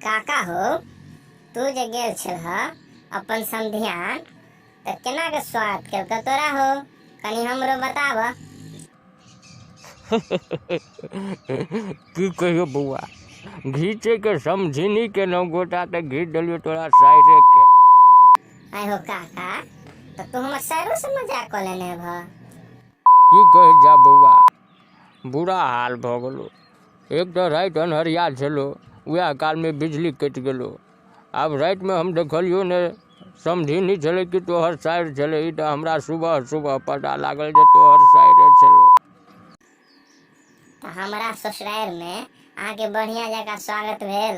काका हो, तू जे गेल छलह अपन समधियान त केना के स्वागत केलक तोरा हो, कनी हमरो बताब। की कहियो बउआ, घीचे के समझिनी के नौ गोटा के घीच दिलियो तोरा साइरे के। आय हो काका, त तू हमर साइरो से मजाक क लेने भ। की कहे जा बउआ, बुरा हाल भ गेलो। एक तो रात अन्हरिया छलो, वह काल में बिजली कट गेलो। अब रात में हम देखलियो ने समझिनी छले कि तोहर साइड छले, ई तो हमरा सुबह सुबह पता लागल जे तोहर साइडे छलो। त हमरा ससुराल में आके बढ़िया जगह स्वागत भेल।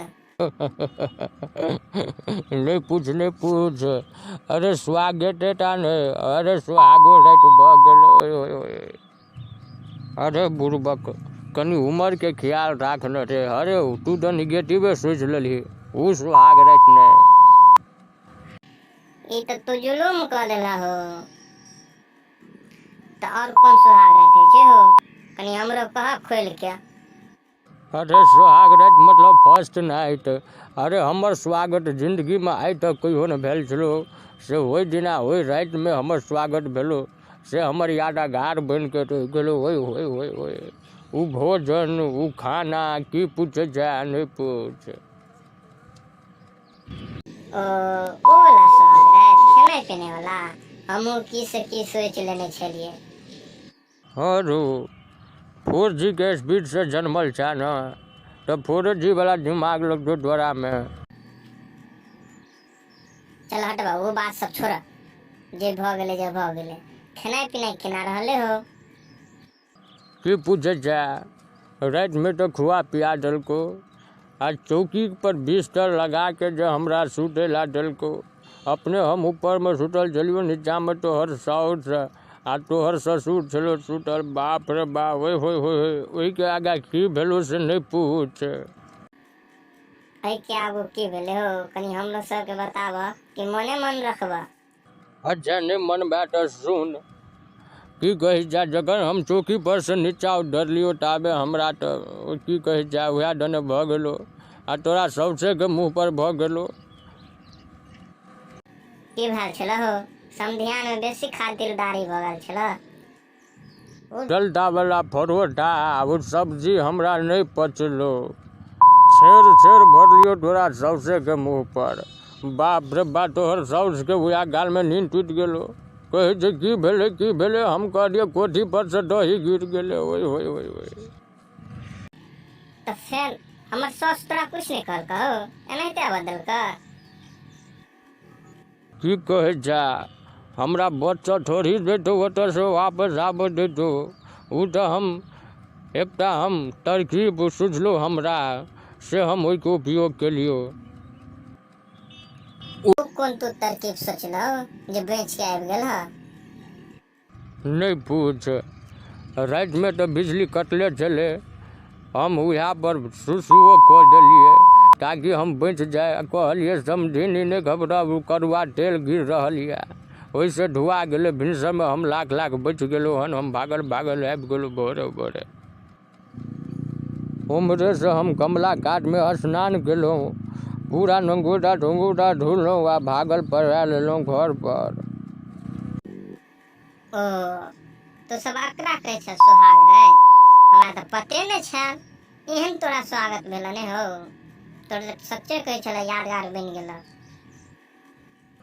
नहीं पूछ। अरे स्वागत ने, अरे सुहागो रात भ गेल। अरे बुड़बक, कनी उम्र के ख्याल राखने रे। अरे तू तो निगेटिव सोच लेली, ऊ सुहाग रात ने। ई तो तू जुलूम क देला हो। त और कौन सुहाग रात है हो, कनी हमरो कह खोल के। अरे सुहाग रात मतलब फर्स्ट नाइट। अरे हमर स्वागत जिंदगी में आइ तक कहियो न भेल छलो, से ओहि दिना ओहि रात में हमर स्वागत भेलो, से हमर यादगार बन के रह गेलो। ओए ऊ भोजन, ऊ खाना, की पूछे जा नहीं पूछ। ओ वाला सुहाग रात, खेने पीने वाला, हमहू की से की सोच लेने छलिए। हरू 4G के स्पीड से जन्मल छा न, तो 4G वाला दिमाग लग दो द्वारा में। चल हट बा, वो बात सब छोड़। जे भ गेले जे भ गेले, खेनाई पिनाई केना रहले हो। की पूछे जा, रात में तो खुआ पिया दिलको। आज चौकी पर बिस्तर लगा के जो हमरा सुते ला दिलको। अपने हम ऊपर में सुतल चलियो, नीचा में तोहर साउस आ तोहर ससुर छलो सुतल। बाप रे बाप, वही के आगा की भेलो से नहीं पूछ। अई के आगू की भेले हो, कनी हम लोग सब के बताब कि मने मन रखबा। अच्छा नहीं मन बात सुन। की कही जा, जखन हम चौकी पर से नीचा उतरलियो ताबे हमरा तो की कही जा वह दने भ गेलो, आ तोरा सबसे के मुंह पर भ गेलो। की भेल छल हो, समधियान में बेसी खातिरदारी भ गेल छल। जलता वाला परोठा और सब्जी हमरा नहीं पचलो। छेर भरलियो तोरा सबसे के मुंह पर। बाप रे बाप, तोहर साउस के वह गाल में नींद टूट गेलो। कहे जे की भेले, हम कहलिए कोठी पर से दही गिर गेले। ओए तो फिर हमर सास तोरा कुछ नहीं कहल कहो, एनाहिते बदल का। की कहे जा, हमरा बच्चा थोड़ी देतो ओतऽ से वापस आब देतो। ऊ तो हम एकटा हम तरकीब सुझलो हमरा, से हम ओहि के उपयोग केलियो। कौन तू तरकीब सोचलो जे बेच के आबि गेल ह। नहीं पूछ, रात में तो बिजली कटले चले, हम वहाँ पर सुसुओ कह दिलिए ताकि हम बच जाए। कहलिए समझिनी ने घबराबू, कड़ुआ तेल गिर रहा, वैसे धुआ गेले। भिनसर में हम लाख बच गेलो हन। हम भागल आबि गेलो भोरे। उम्हरे से हम कमला घाट में स्नान केलो, पूरा नंगोटा धुललो आ भागल पड़ा लेलो घर पर। ओ तो सब आकरा कहे छ सुहाग रात, हमरा तो पते नहीं छल एहन तोरा स्वागत भेल ने हो। तोर सच्चे कहे छल यादगार बन गेल।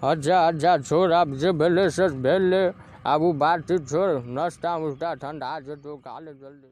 अच्छा छोड़, अब जे भेले से भेले। अब वो बात छोड़, नाश्ता उस्ता ठंडा जेतो, खा ले जल्दी।